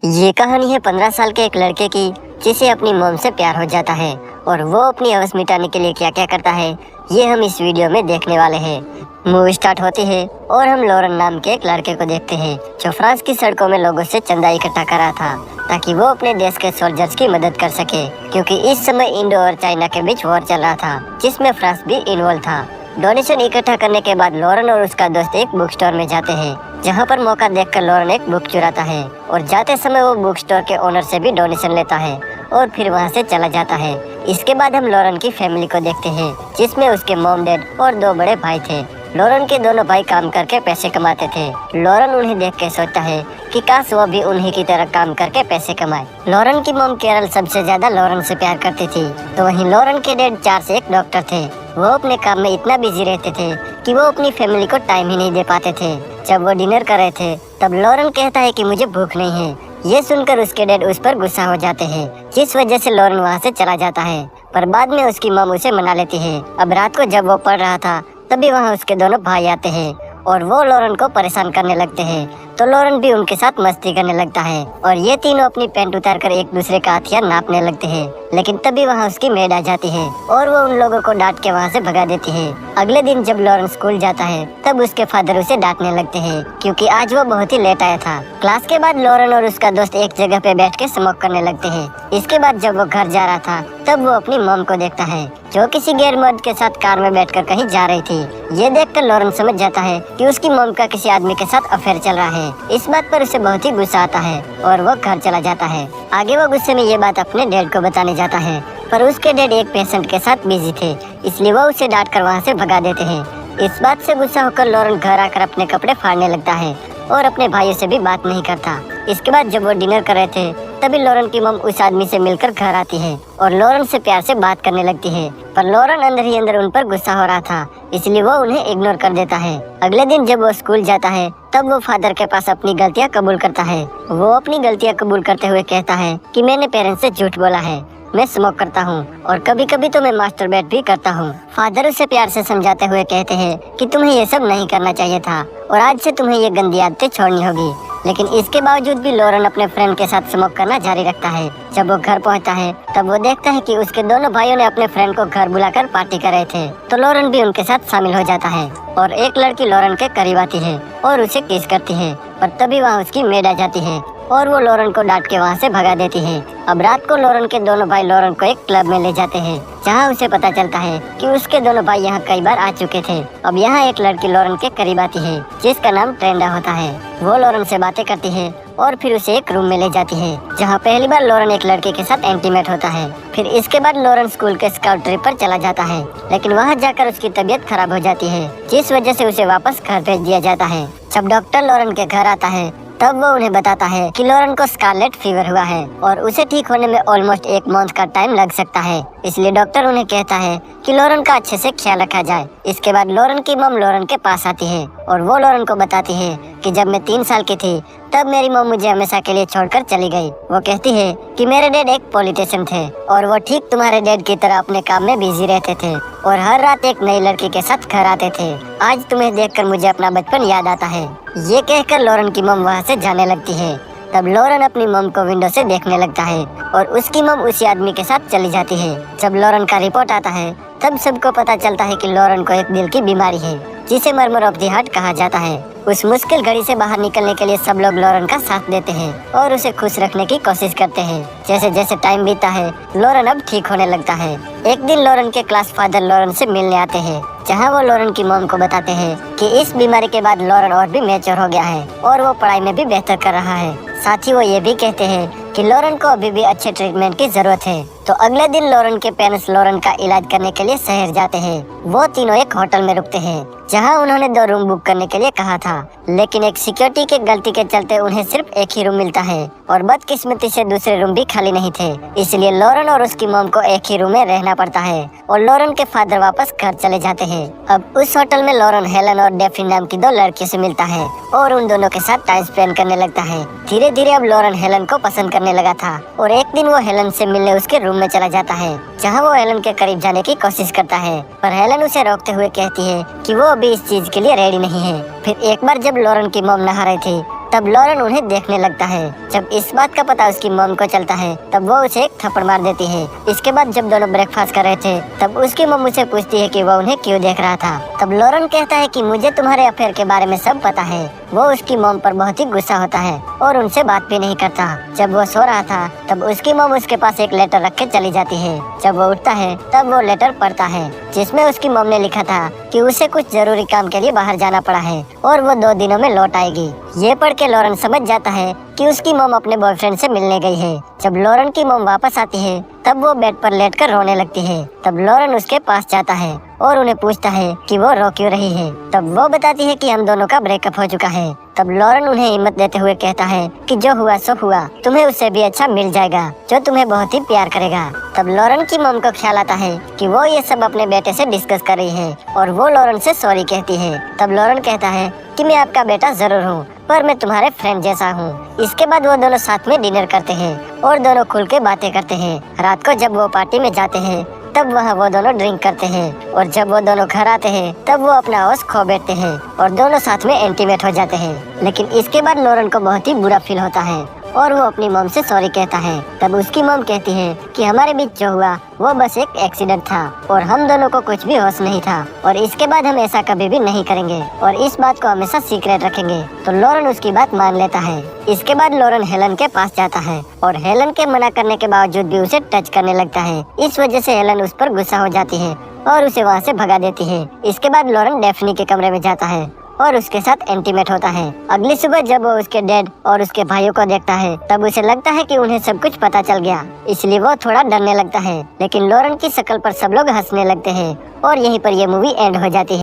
ये कहानी है 15 साल के एक लड़के की जिसे अपनी मॉम से प्यार हो जाता है और वो अपनी हवस मिटाने के लिए क्या क्या करता है ये हम इस वीडियो में देखने वाले हैं। मूवी स्टार्ट होती है और हम लॉरेन नाम के एक लड़के को देखते हैं जो फ्रांस की सड़कों में लोगों से चंदा इकट्ठा कर रहा था ताकि वो अपने देश के सोल्जर्स की मदद कर सके, क्योंकि इस समय इंडो और चाइना के बीच वॉर चल रहा था जिसमें फ्रांस भी इन्वॉल्व था। डोनेशन इकट्ठा करने के बाद लॉरेन और उसका दोस्त एक बुक स्टोर में जाते हैं, जहां पर मौका देखकर लॉरेन एक बुक चुराता है और जाते समय वो बुक स्टोर के ओनर से भी डोनेशन लेता है और फिर वहां से चला जाता है। इसके बाद हम लॉरेन की फैमिली को देखते हैं जिसमें उसके मॉम डैड और 2 बड़े भाई थे। लॉरेन के दोनों भाई काम करके पैसे कमाते थे। लॉरेन उन्हें देख के सोचता है कि काश वो भी उन्हीं की तरह काम करके पैसे कमाए। लॉरेन की मॉम कैरल सबसे ज्यादा लॉरेन से प्यार करती थी, तो वहीं लॉरेन के डैड 4 से 1 डॉक्टर थे। वो अपने काम में इतना बिजी रहते थे कि वो अपनी फैमिली को टाइम ही नहीं दे पाते थे। जब वो डिनर कर रहे थे तब लॉरेन कहता है कि मुझे भूख नहीं है। ये सुनकर उसके डैड उस पर गुस्सा हो जाते हैं, जिस वजह से लॉरेन वहाँ से चला जाता है, पर बाद में उसकी मॉम उसे मना लेती है। अब रात को जब वो पढ़ रहा था तभी वहाँ उसके दोनों भाई आते हैं और वो लॉरेन को परेशान करने लगते हैं, तो लॉरेन भी उनके साथ मस्ती करने लगता है और ये तीनों अपनी पैंट उतारकर एक दूसरे का हथियार नापने लगते हैं। लेकिन तभी वहाँ उसकी मेड आ जाती है और वो उन लोगों को डांट के वहाँ से भगा देती है। अगले दिन जब लॉरेन स्कूल जाता है तब उसके फादर उसे डांटने लगते हैं क्योंकि आज वो बहुत ही लेट आया था। क्लास के बाद लॉरेन और उसका दोस्त एक जगह पे बैठ के स्मोक करने लगते हैं। इसके बाद जब वो घर जा रहा था तब वो अपनी मॉम को देखता है जो किसी गैर मर्द के साथ कार में बैठकर कहीं जा रही थी। ये देखकर लॉरेन समझ जाता है कि उसकी मॉम का किसी आदमी के साथ अफेयर चल रहा है। इस बात पर उसे बहुत ही गुस्सा आता है और वो घर चला जाता है। आगे वो गुस्से में ये बात अपने डैड को बताने जाता है, पर उसके डैड एक पेशेंट के साथ बिजी थे, इसलिए वो उसे डांट कर वहाँ से भगा देते हैं। इस बात से गुस्सा होकर लॉरेन घर आकर अपने कपड़े फाड़ने लगता है और अपने भाइयों से भी बात नहीं करता। इसके बाद जब वो डिनर कर रहे थे तभी लॉरेन की मॉम उस आदमी से मिलकर घर आती है और लॉरेन से प्यार से बात करने लगती है, पर लॉरेन अंदर ही अंदर उन पर गुस्सा हो रहा था, इसलिए वो उन्हें इग्नोर कर देता है। अगले दिन जब वो स्कूल जाता है तब वो फादर के पास अपनी गलतियाँ कबूल करता है। वो अपनी गलतियाँ कबूल करते हुए कहता है कि मैंने पेरेंट्स से झूठ बोला है, मैं स्मोक करता हूँ और कभी कभी तो मैं मास्टरबेट भी करता हूँ। फादर उसे प्यार से समझाते हुए कहते हैं कि तुम्हें ये सब नहीं करना चाहिए था और आज से तुम्हें ये गंदी आदतें छोड़नी होगी। लेकिन इसके बावजूद भी लॉरेन अपने फ्रेंड के साथ स्मोक करना जारी रखता है। जब वो घर पहुंचता है तब वो देखता है कि उसके दोनों भाइयों ने अपने फ्रेंड को घर बुलाकर पार्टी कर रहे थे, तो लॉरेन भी उनके साथ शामिल हो जाता है और एक लड़की लॉरेन के करीब आती है और उसे किस करती है, पर तभी वहाँ उसकी मेड आ जाती है और वो लॉरेन को डांट के वहाँ से भगा देती है। अब रात को लॉरेन के दोनों भाई लॉरेन को एक क्लब में ले जाते हैं जहाँ उसे पता चलता है कि उसके दोनों भाई यहाँ कई बार आ चुके थे। अब यहाँ एक लड़की लॉरेन के करीब आती है जिसका नाम ट्रेंडा होता है। वो लॉरेन से बातें करती है और फिर उसे एक रूम में ले जाती है जहाँ पहली बार लॉरेन एक लड़के के साथ इंटीमेट होता है। फिर इसके बाद लॉरेन स्कूल के स्काउट ट्रिप पर चला जाता है, लेकिन वहाँ जाकर उसकी तबीयत खराब हो जाती है जिस वजह से उसे वापस घर भेज दिया जाता है। जब डॉक्टर लॉरेन के घर आता है तब वो उन्हें बताता है कि लॉरेन को स्कारलेट फीवर हुआ है और उसे ठीक होने में ऑलमोस्ट 1 मंथ का टाइम लग सकता है, इसलिए डॉक्टर उन्हें कहता है कि लॉरेन का अच्छे से ख्याल रखा जाए। इसके बाद लॉरेन की मॉम लॉरेन के पास आती है और वो लॉरेन को बताती है कि जब मैं 3 साल की थी तब मेरी मॉम मुझे हमेशा के लिए छोड़कर चली गई। वो कहती है कि मेरे डैड एक पॉलिटिशियन थे और वो ठीक तुम्हारे डैड की तरह अपने काम में बिजी रहते थे और हर रात एक नई लड़की के साथ घर आते थे। आज तुम्हें देखकर मुझे अपना बचपन याद आता है। ये कहकर लॉरेन की मॉम वहाँ से जाने लगती है। तब लॉरेन अपनी मॉम को विंडो से देखने लगता है और उसकी मॉम उसी आदमी के साथ चली जाती है। जब लॉरेन का रिपोर्ट आता है तब सबको पता चलता है कि लॉरेन को एक दिल की बीमारी है जिसे मर्मर ऑफ द हार्ट कहा जाता है। उस मुश्किल घड़ी से बाहर निकलने के लिए सब लोग लॉरेन का साथ देते हैं और उसे खुश रखने की कोशिश करते हैं। जैसे जैसे टाइम बीता है लॉरेन अब ठीक होने लगता है। एक दिन लॉरेन के क्लास फादर लॉरेन से मिलने आते हैं, जहां वो लॉरेन की मॉम को बताते हैं कि इस बीमारी के बाद लॉरेन और भी मैच्योर हो गया है और वो पढ़ाई में भी बेहतर कर रहा है। साथ ही वो ये भी कहते हैं कि लॉरेन को अभी भी अच्छे ट्रीटमेंट की जरूरत है। तो अगले दिन लॉरेन के पेरेंट्स लॉरेन का इलाज करने के लिए शहर जाते हैं। वो तीनों एक होटल में रुकते हैं जहां उन्होंने 2 रूम बुक करने के लिए कहा था, लेकिन एक सिक्योरिटी के गलती के चलते उन्हें सिर्फ एक ही रूम मिलता है और बदकिस्मती से दूसरे रूम भी खाली नहीं थे, इसलिए लॉरेन और उसकी मॉम को एक ही रूम में रहना पड़ता है और लॉरेन के फादर वापस घर चले जाते हैं। अब उस होटल में लॉरेन हेलन और डेफनी नाम की 2 लड़कियों से मिलता है और उन दोनों के साथ टाइम स्पेंड करने लगता है। धीरे धीरे अब लॉरेन हेलन को पसंद करने लगा था और एक दिन वो हेलन से मिलने उसके रूम में चला जाता है, जहाँ वो हेलन के करीब जाने की कोशिश करता है, पर हेलन उसे रोकते हुए कहती है कि वो अभी इस चीज के लिए रेडी नहीं है। फिर एक बार जब लॉरेन की मॉम नहा रही थी तब लॉरेन उन्हें देखने लगता है। जब इस बात का पता उसकी मॉम को चलता है तब वो उसे एक थप्पड़ मार देती है। इसके बाद जब दोनों ब्रेकफास्ट कर रहे थे तब उसकी मॉम उसे पूछती है कि वो उन्हें क्यों देख रहा था। तब लॉरेन कहता है कि मुझे तुम्हारे अफेयर के बारे में सब पता है। वो उसकी मॉम पर बहुत ही गुस्सा होता है और उनसे बात भी नहीं करता। जब वो सो रहा था तब उसकी मॉम उसके पास एक लेटर रख के चली जाती है। जब वो उठता है तब वो लेटर पढ़ता है जिसमें उसकी मॉम ने लिखा था कि उसे कुछ जरूरी काम के लिए बाहर जाना पड़ा है और वो 2 दिनों में लौट आएगी। ये पढ़ के लॉरेन समझ जाता है कि उसकी मॉम अपने बॉयफ्रेंड से मिलने गई है। जब लॉरेन की मॉम वापस आती है तब वो बेड पर लेटकर रोने लगती है। तब लॉरेन उसके पास जाता है और उन्हें पूछता है कि वो रो क्यों रही है। तब वो बताती है कि हम दोनों का ब्रेकअप हो चुका है। तब लॉरेन उन्हें हिम्मत देते हुए कहता है कि जो हुआ सो हुआ, तुम्हें उससे भी अच्छा मिल जाएगा जो तुम्हें बहुत ही प्यार करेगा। तब लॉरेन की मॉम को ख्याल आता है कि वो ये सब अपने बेटे से डिस्कस कर रही है और वो लॉरेन से सॉरी कहती है। तब लॉरेन कहता है कि मैं आपका बेटा जरूर हूँ पर मैं तुम्हारे फ्रेंड जैसा हूँ। इसके बाद वो दोनों साथ में डिनर करते हैं और दोनों खुल के बातें करते हैं। रात को जब वो पार्टी में जाते हैं तब वहाँ वो दोनों ड्रिंक करते हैं और जब वो दोनों घर आते हैं तब वो अपना होश खो बैठते हैं और दोनों साथ में इंटीमेट हो जाते हैं। लेकिन इसके बाद लॉरेन को बहुत ही बुरा फील होता है और वो अपनी मॉम से सॉरी कहता है। तब उसकी मॉम कहती है कि हमारे बीच जो हुआ वो बस एक एक्सीडेंट था और हम दोनों को कुछ भी होश नहीं था और इसके बाद हम ऐसा कभी भी नहीं करेंगे और इस बात को हमेशा सीक्रेट रखेंगे। तो लॉरेन उसकी बात मान लेता है। इसके बाद लॉरेन हेलन के पास जाता है और हेलन के मना करने के बावजूद भी उसे टच करने लगता है। इस वजह से हेलन उस पर गुस्सा हो जाती है और उसे वहाँ से भगा देती है। इसके बाद लॉरेन डेफ्नी के कमरे में जाता है और उसके साथ इंटीमेट होता है। अगली सुबह जब वो उसके डैड और उसके भाइयों को देखता है तब उसे लगता है कि उन्हें सब कुछ पता चल गया, इसलिए वो थोड़ा डरने लगता है। लेकिन लॉरेन की शक्ल पर सब लोग हंसने लगते हैं और यहीं पर ये मूवी एंड हो जाती है।